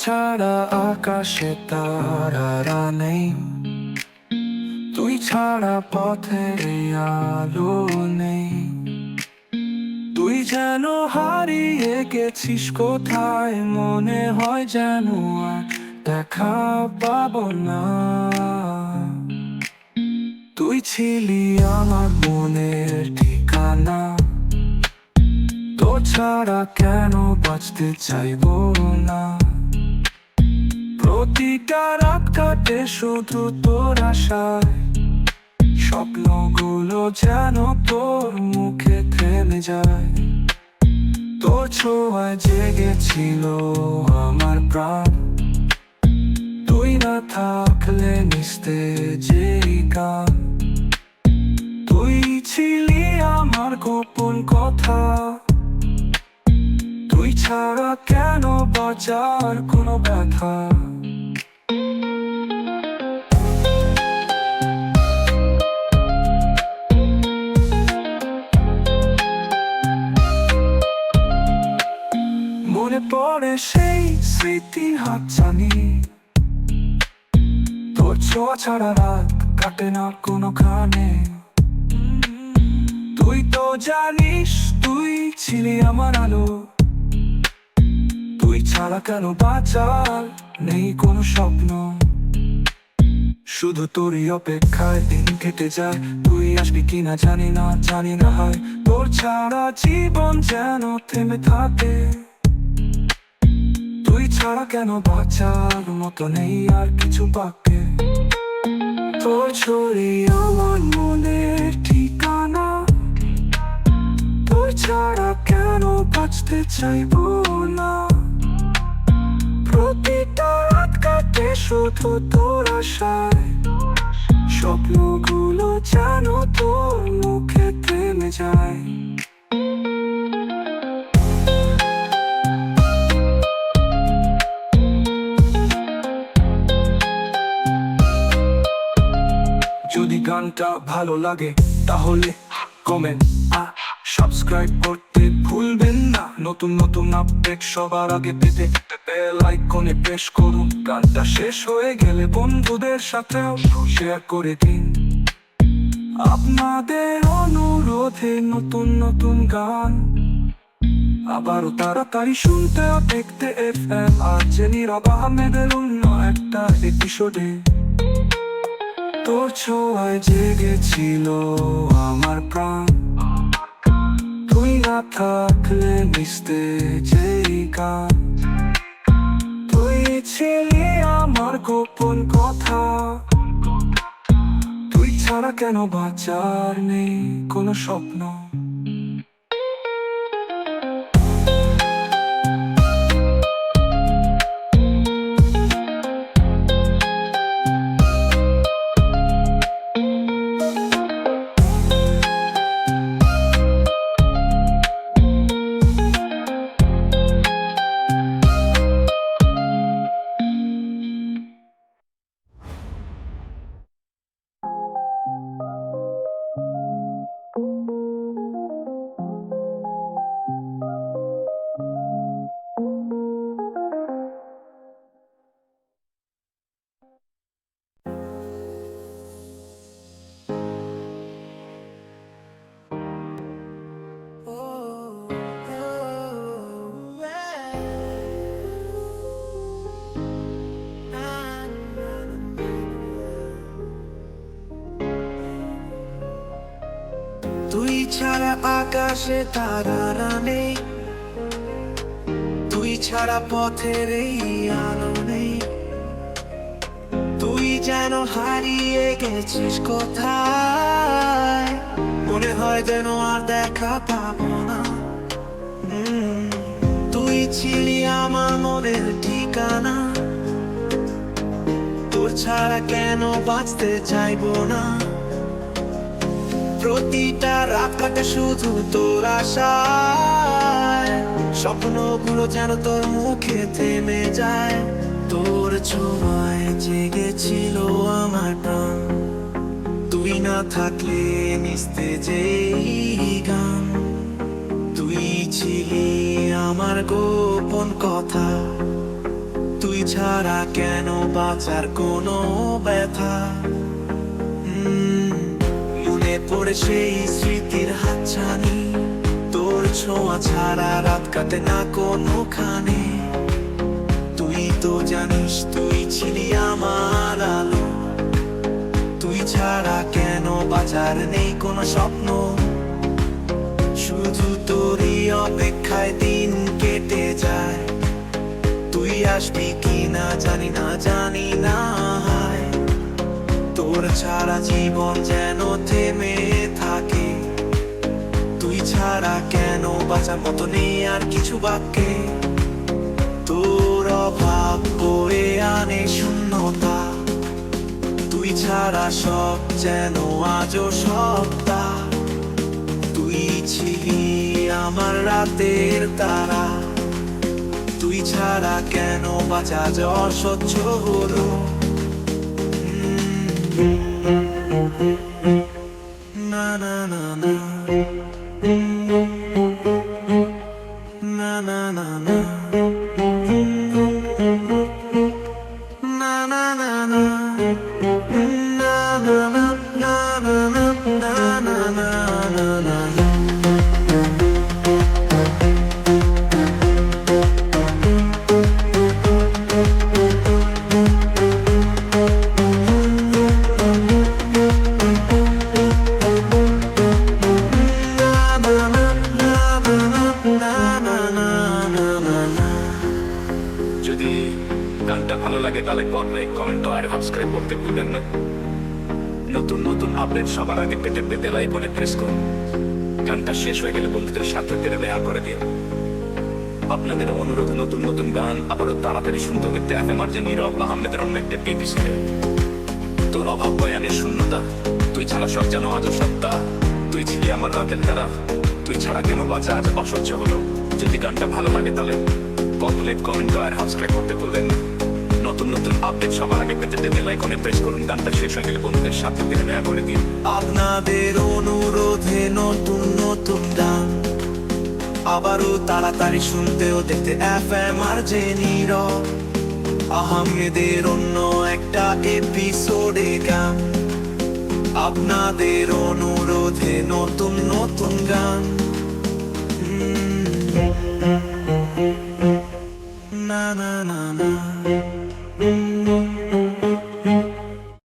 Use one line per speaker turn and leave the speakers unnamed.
ছাড়া আকাশে তারারা নেই, তুই ছাড়া পথের আলো নেই। তুই যেন হারিয়ে গেছিস কোথায়, মনে হয় যেন আর দেখা পাবো না। তুই ছিলি আমার মনের ঠিকানা, তোর ছাড়া কেন বাঁচতে চাইবো না। প্রতিটা রাত কাটে শুধু তোর আশায়, স্বপ্নগুলো যেন তোর মুখে থেমে যায়। তোর ছোঁয়ায় জেগেছিল আমার প্রাণ, তুই না থাকলে নিস্তেজ এই গান। তুই ছিলি আমার গোপন কথা, তুই ছাড়া কেন বাঁচার কোনো ব্যথা। মনে পড়ে সেই স্মৃতি হাতছানি, তোর ছোঁয়া ছাড়া রাত কাটে না কোনোখানে। তুই তো জানিস তুই ছিলি আমার আলো, তুই ছাড়া কেন বাঁচার নেই কোনো স্বপ্ন। শুধু তোরই অপেক্ষায় দিন কেটে যায়, তুই আসবি কিনা জানি না হয়। তোর ছাড়া জীবন যেন থেমে থাকে, তুই ছাড়া কেন বাঁচার মতো নেই আর কিছু বাকি। তোর ছড়ি আমার মনের ঠিকানা, তোর ছাড়া কেন বাঁচতে চাইবো না। প্রতিটা রাত কাটে শুধু তোর আশায়, স্বপ্নগুলো যেন তোর মুখে থেমে যায়। যদি গানটা ভালো লাগে তাহলে কমেন্ট আর সাবস্ক্রাইব করতে ভুলবেন না। নতুন নতুন আপডেট সবার আগে পেতে বেল আইকনে প্রেস করুন। গানটা শেষ হয়ে গেলে বন্ধুদের সাথেও শেয়ার করে দিন। আপনাদের অনুরোধে নতুন নতুন গান আবারও তাড়াতাড়ি শুনতে ও দেখতে FM আর নীরব আহমেদের অন্য একটা এপিসোডে। তোর ছোঁয়ায় জেগেছিল আমার প্রাণ, তুই না থাকলে নিস্তেজ এই গান। তুই ছিলি আমার গোপন কথা, তুই ছাড়া কেন বাঁচার নেই কোনো স্বপ্ন।
তুই ছাড়া আকাশে তারারা নেই, তুই ছাড়া পথের এই আলো নেই। তুই যেন হারিয়ে গেছিস কোথায়, মনে হয় যেন আর দেখা পাবো না। তুই ছিলি আমার মনের ঠিকানা, তোর ছাড়া কেন বাঁচতে চাইবো না। প্রতিটা রাত কাটে শুধু তোর আশায়, স্বপ্নগুলো যেন তোর মুখে থেমে যায়। তোর ছোঁয়ায় জেগেছিল আমার প্রাণ, তুই না থাকলে নিস্তেজ এই গান। তুই ছিলি আমার গোপন কথা, তুই ছাড়া কেন বাঁচার কোনো ব্যথা মনে পড়ে সেই স্মৃতির হাতছানি তোর ছোঁয়া ছাড়া রাত কাটে না কোনোখানে তুই তো জানিস তুই ছিলি আমার আলো তুই ছাড়া কেন বাঁচার নেই কোনো স্বপ্ন শুধু তোরই অপেক্ষায় দিন কেটে যায় তুই আসবি কি না জানি না হায় তোর ছাড়া জীবন যেন থেমে থাকে তুই ছাড়া কেন বাঁচার মতো নেই আর কিছু বাক্যে তোর অভাব বয়ে আনে শূন্যতা তুই ছাড়া সব যেন আজও সপ্তা তুই ছিলি আমার রাতের তারা তুই ছাড়া কেন বাঁচা যে অসহ্য হলো না না না না না না না না
যদি গানটা ভালো লাগে তাহলে লাইক কমেন্ট আর সাবস্ক্রাইব করতে ভুলবেন না নতুন নতুন আপডেট সবার আগে পেতে পেতে লাইকনে প্রেস করুন গানটা শেষ হয়ে গেলে বন্ধুদের সাথে শেয়ার করে দিন আপনাদের অনুরোধ নতুন নতুন গান আবারও তাড়াতাড়ি শুনতে দেখতে এফএম আর যে নীরব আহমেদের অন্য একটা এপিসোডে তোর অভাব বয়ানের শূন্যতা তুই ছাড়া সব যেন আজও সত্তা তুই ছিলি আমার রাতের তারা তুই ছাড়া কেন বাঁচা আজ অসহ্য হলো যদি গানটা ভালো লাগে তাহলে লাইক কমেন্ট আর সাবস্ক্রাইব করতে ভুলবেন না নতুন নতুন আপডেট সবার আগে পেতে বেল আইকনে প্রেস করুন গানটা শেষ হয়ে গেলে বন্ধুদের সাথে শেয়ার করে দিন
আপনাদের অনুরোধে নতুন নতুন গান আবারও তাড়াতাড়ি শুনতেও দেখতে এফএম আর যে নীরব আহমেদের অন্য একটা এপিসোডে গান আপনাদের অনুরোধে নতুন নতুন গান না না না না